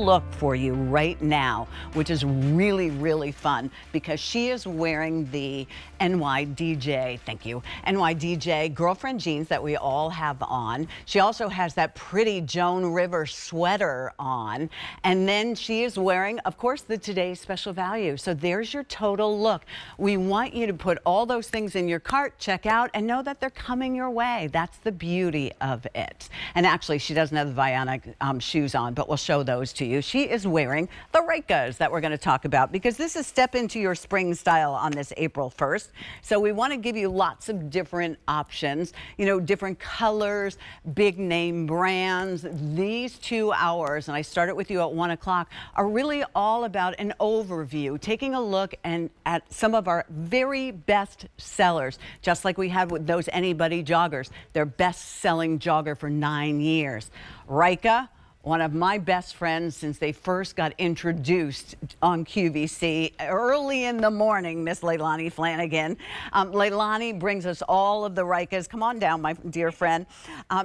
look for you right now, which is really, really fun because she is wearing the NYDJ, thank you, NYDJ girlfriend jeans that we all have on. She also has that pretty Joan Rivers sweater on. And then she is wearing, of course, the Today's Special Value. So there's your total look. We want you to put all those things in your cart, check out, and know that they're coming your way. That's the beauty of it. And actually, she doesn't have the Vionic shoes on, but we'll show those to you. She is wearing the Rykas that we're going to talk about because this is step into your spring style on this April 1st. So we want to give you lots of different options, you know, different colors, big name brands. These 2 hours, and I started with you at 1 o'clock, are really all about an overview, taking a look at some of our very best sellers, just like we had with those Anybody joggers, their best-selling jogger for 9 years. Ryka, one of my best friends since they first got introduced on QVC early in the morning, Miss Leilani Flanagan. Leilani brings us all of the Rykas. Come on down, my dear friend.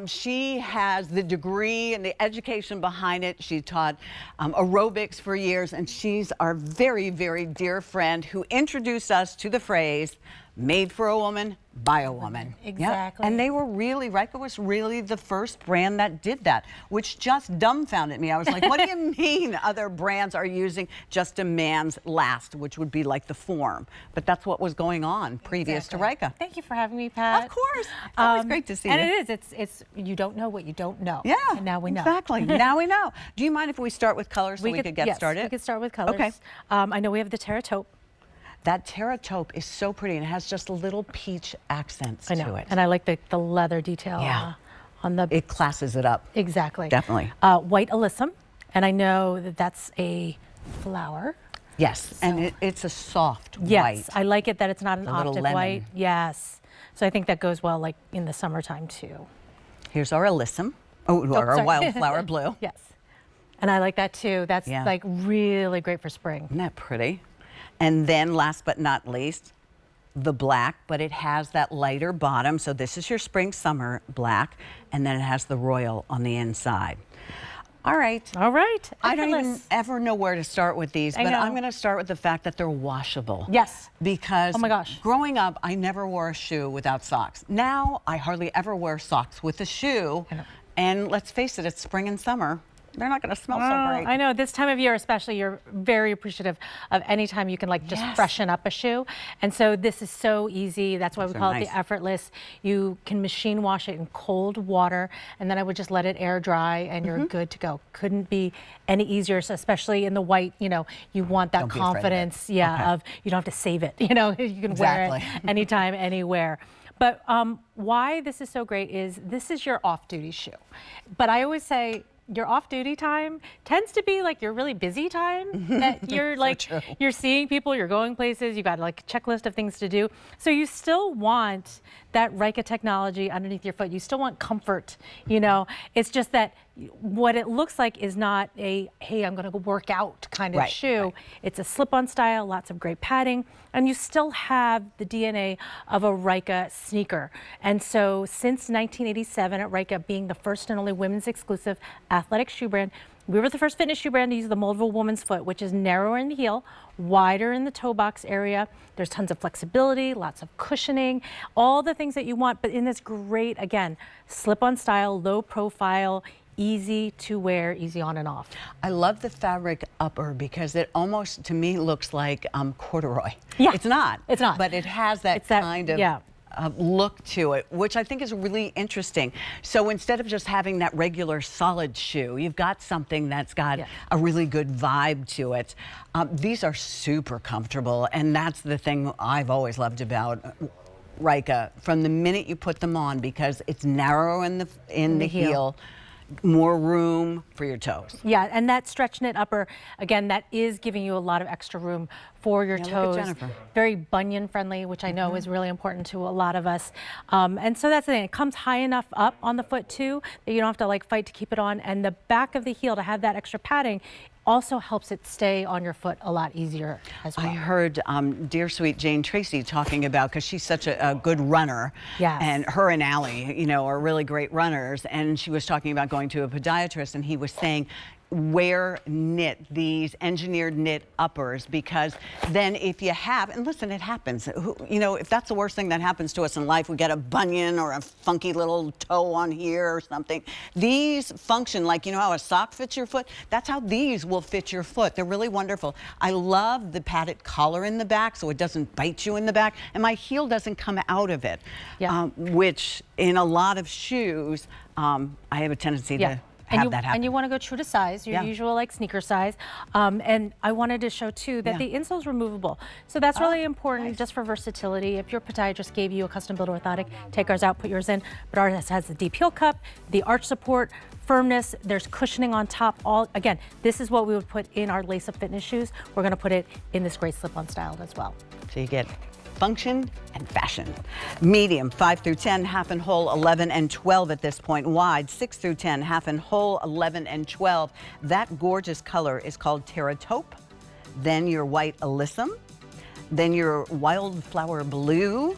She has the degree and the education behind it. She taught aerobics for years, and she's our very, very dear friend who introduced us to the phrase, made for a woman, by a woman. Exactly. Yep. And they were really, Ryka was really the first brand that did that, which just dumbfounded me. I was like, what do you mean other brands are using just a man's last, which would be like the form? But that's what was going on previous to Ryka. Thank you for having me, Pat. Of course. It's always great to see you. And it's you don't know what you don't know. Yeah. And now we know. Exactly. Now we know. Do you mind if we start with colors so we could get started? We could start with colors. Okay. I know we have the terra taupe. That terra taupe is so pretty and it has just a little peach accents to it. And I like the leather detail on the... It classes it up. Exactly. Definitely. White alyssum, and I know that that's a flower. Yes, so, and it's a soft white. Yes, I like it that it's not an optic lemon. white. Yes. So I think that goes well like in the summertime too. Here's our alyssum. Our wildflower blue. Yes. And I like that too. That's like really great for spring. Isn't that pretty? And then last but not least, the black, but it has that lighter bottom. So this is your spring summer black, and then it has the royal on the inside. All right. All right. I don't even ever know where to start with these, but I'm going to start with the fact that they're washable. Yes. Because oh my gosh, growing up, I never wore a shoe without socks. Now I hardly ever wear socks with a shoe. And let's face it, it's spring and summer. They're not going to smell so great. I know this time of year, especially, you're very appreciative of any time you can like just freshen up a shoe. And so this is so easy. That's why we call it the Effortless. You can machine wash it in cold water, and then I would just let it air dry, and you're good to go. Couldn't be any easier, so especially in the white. You know, you want that confidence, of you don't have to save it. You know, you can wear it anytime, anywhere. But why this is so great is this is your off-duty shoe. But I always say, your off-duty time tends to be like your really busy time that you're like, you're seeing people, you're going places, you got like a checklist of things to do. So you still want that Ryka technology underneath your foot. You still want comfort, you know. It's just that what it looks like is not a, hey, I'm gonna go work out kind of shoe. It's a slip-on style, lots of great padding, and you still have the DNA of a Ryka sneaker. And so since 1987 at Ryka, being the first and only women's exclusive athletic shoe brand, we were the first fitness shoe brand to use the moldable woman's foot, which is narrower in the heel, wider in the toe box area. There's tons of flexibility, lots of cushioning, all the things that you want, but in this great, again, slip-on style, low profile, easy to wear, easy on and off. I love the fabric upper because it almost, to me, looks like corduroy. Yeah. It's not. It's not. But it has that kind of look to it, which I think is really interesting. So instead of just having that regular solid shoe, you've got something that's got a really good vibe to it. These are super comfortable, and that's the thing I've always loved about Ryka from the minute you put them on, because it's narrow in the heel. More room for your toes. Yeah, and that stretch knit upper, again, that is giving you a lot of extra room for your toes. Look at Jennifer. Very bunion friendly, which I know is really important to a lot of us. And so that's the thing. It comes high enough up on the foot too that you don't have to like fight to keep it on. And the back of the heel to have that extra padding also helps it stay on your foot a lot easier as well. I heard dear sweet Jane Tracy talking about, because she's such a good runner, and her and Allie, you know, are really great runners, and she was talking about going to a podiatrist, and he was saying, wear knit, these engineered knit uppers, because then if you have, and listen, it happens, you know, if that's the worst thing that happens to us in life, we get a bunion or a funky little toe on here or something. These function like, you know how a sock fits your foot? That's how these will fit your foot. They're really wonderful. I love the padded collar in the back so it doesn't bite you in the back, and my heel doesn't come out of it, which in a lot of shoes, I have a tendency to have that happen. And you want to go true to size, your usual like sneaker size. And I wanted to show too that the insole's removable. So that's really important just for versatility. If your podiatrist gave you a custom built orthotic, take ours out, put yours in. But ours has the deep heel cup, the arch support, firmness, there's cushioning on top. Again, this is what we would put in our lace-up fitness shoes. We're going to put it in this great slip-on style as well. So you get function and fashion. Medium, 5 through 10, half and whole, 11 and 12 at this point. Wide, 6 through 10, half and whole, 11 and 12. That gorgeous color is called Terra Taupe. Then your white alyssum. Then your wildflower blue.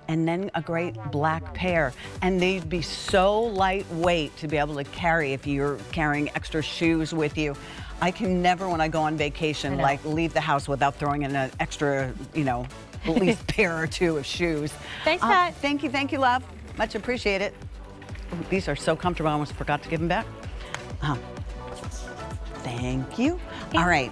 And then a great black pair. And they'd be so lightweight to be able to carry if you're carrying extra shoes with you. I can never, when I go on vacation, like leave the house without throwing in an extra, you know, at least pair or two of shoes. Thanks, Pat. Thank you, love. Much appreciated. Ooh, these are so comfortable, I almost forgot to give them back. Thank you. All right,